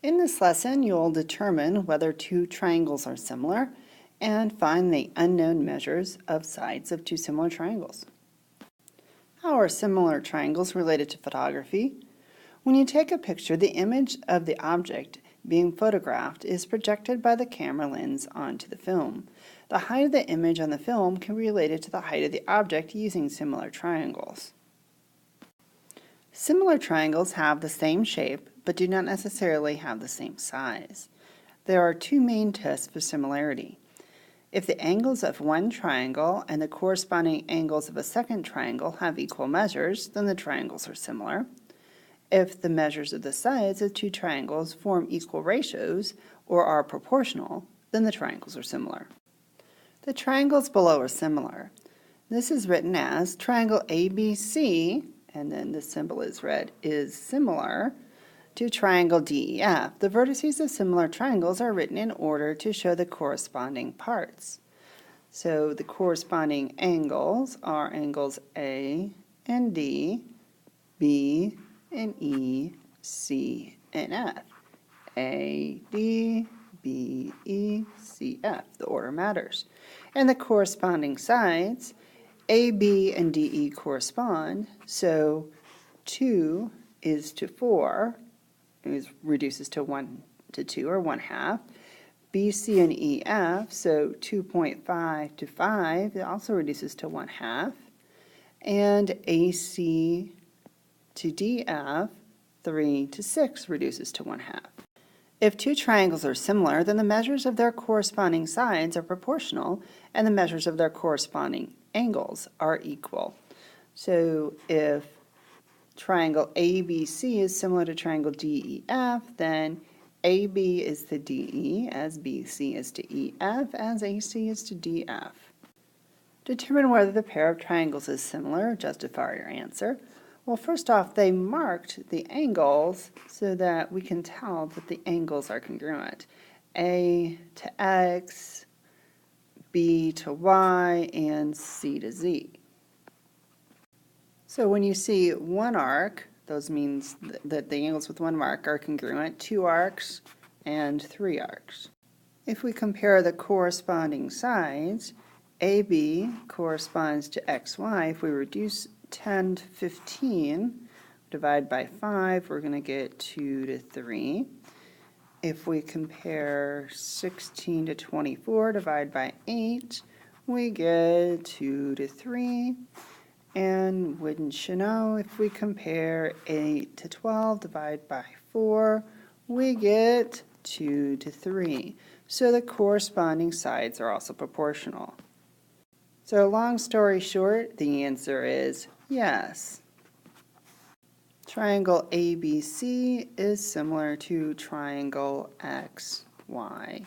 In this lesson, you'll determine whether two triangles are similar and find the unknown measures of sides of two similar triangles. How are similar triangles related to photography? When you take a picture, the image of the object being photographed is projected by the camera lens onto the film. The height of the image on the film can be related to the height of the object using similar triangles. Similar triangles have the same shape, but do not necessarily have the same size. There are two main tests for similarity. If the angles of one triangle and the corresponding angles of a second triangle have equal measures, then the triangles are similar. If the measures of the sides of two triangles form equal ratios or are proportional, then the triangles are similar. The triangles below are similar. This is written as triangle ABC, and then the symbol is red, is similar to triangle DEF. The vertices of similar triangles are written in order to show the corresponding parts. So the corresponding angles are angles A and D, B and E, C and F. A, D, B, E, C, F. The order matters. And the corresponding sides, A, B, and D, E correspond, so 2 is to 4, reduces to 1 to 2, or 1/2. B, C, and E, F, so 2.5 to 5, it also reduces to 1/2. And AC to DF, 3 to 6, reduces to 1/2. If two triangles are similar, then the measures of their corresponding sides are proportional, and the measures of their corresponding angles are equal. So if triangle ABC is similar to triangle DEF, then AB is to DE, as BC is to EF, as AC is to DF. Determine whether the pair of triangles is similar. Justify your answer. Well, first off, they marked the angles so that we can tell that the angles are congruent. A to X, B to Y, and C to Z. So when you see one arc, those means that the angles with one mark are congruent, 2 arcs and 3 arcs. If we compare the corresponding sides, AB corresponds to XY. If we reduce 10 to 15, divide by 5, we're going to get 2 to 3. If we compare 16 to 24, divide by 8, we get 2 to 3. And wouldn't you know, if we compare 8 to 12, divide by 4, we get 2 to 3. So the corresponding sides are also proportional. So long story short, the answer is yes. Triangle ABC is similar to triangle XYZ,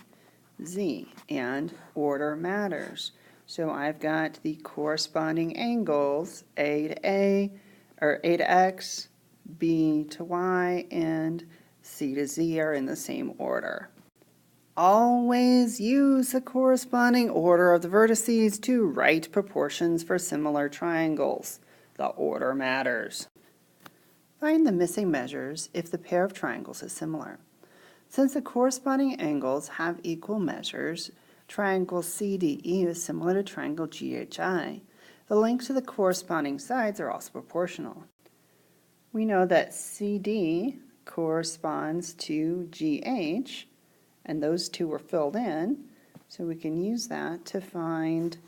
and order matters. So I've got the corresponding angles, A to X, B to Y, and C to Z are in the same order. Always use the corresponding order of the vertices to write proportions for similar triangles. The order matters. Find the missing measures if the pair of triangles is similar. Since the corresponding angles have equal measures, triangle CDE is similar to triangle GHI. The lengths of the corresponding sides are also proportional. We know that CD corresponds to GH, and those two were filled in, so we can use that to find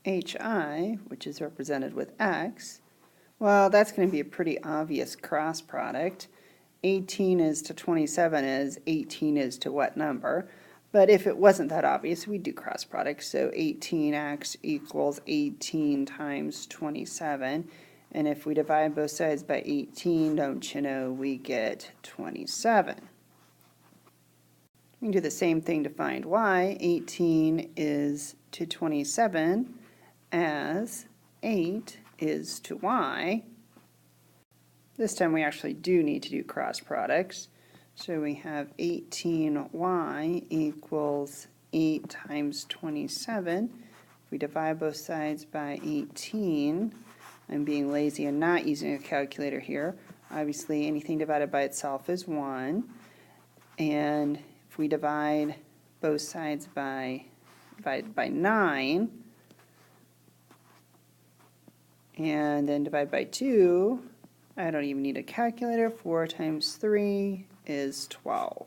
HI, which is represented with X. Well, that's going to be a pretty obvious cross product. 18 is to 27 is 18 is to what number? But if it wasn't that obvious, we'd do cross products. So 18x equals 18 times 27. And if we divide both sides by 18, don't you know, we get 27. We can do the same thing to find y. 18 is to 27 as 8 is to y. This time we actually do need to do cross products. So we have 18y equals 8 times 27. If we divide both sides by 18, I'm being lazy and not using a calculator here. Obviously, anything divided by itself is 1. And if we divide both sides by 9, and then divide by 2, I don't even need a calculator. 4 times 3 is 12.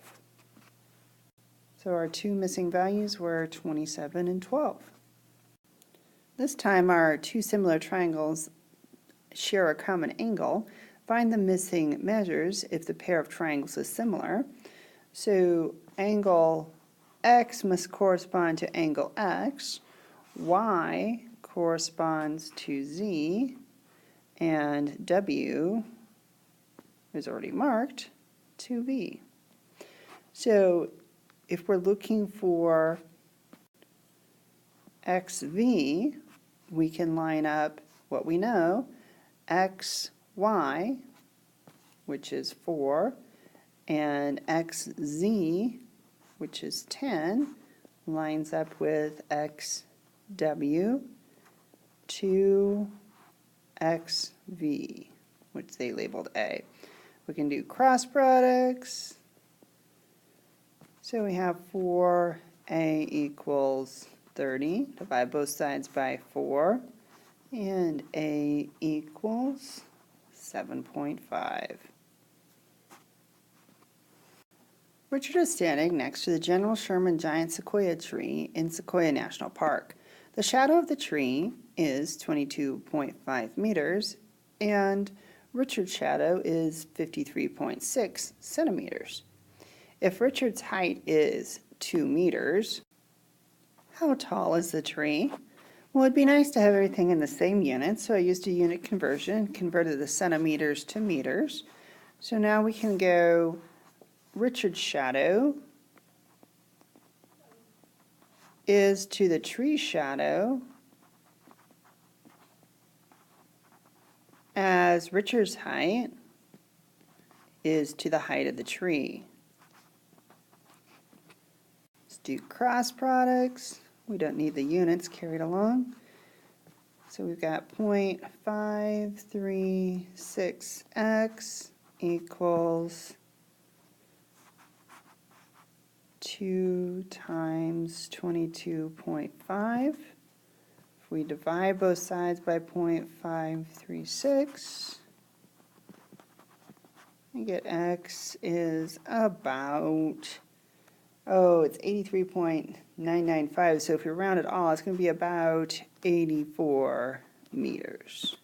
So our two missing values were 27 and 12. This time our two similar triangles share a common angle. Find the missing measures if the pair of triangles is similar. So angle X must correspond to angle X, Y corresponds to Z, and W is already marked to V. So if we're looking for XV, we can line up what we know, XY, which is 4, and XZ, which is 10, lines up with XW to XV, which they labeled A. We can do cross products. So we have 4A equals 30. Divide both sides by 4. And A equals 7.5. Richard is standing next to the General Sherman giant sequoia tree in Sequoia National Park. The shadow of the tree is 22.5 meters, and Richard's shadow is 53.6 centimeters. If Richard's height is 2 meters, how tall is the tree? Well, it'd be nice to have everything in the same units, so I used a unit conversion, converted the centimeters to meters. So now we can go Richard's shadow is to the tree shadow as Richard's height is to the height of the tree. Let's do cross products. We don't need the units carried along. So we've got 0.536x equals 2 times 22.5. If we divide both sides by 0.536, we get x is about, it's 83.995. So if we round it all, it's going to be about 84 meters.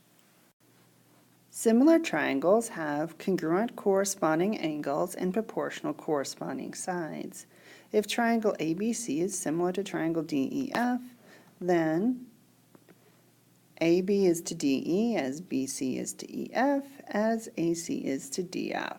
Similar triangles have congruent corresponding angles and proportional corresponding sides. If triangle ABC is similar to triangle DEF, then AB is to DE as BC is to EF, as AC is to DF.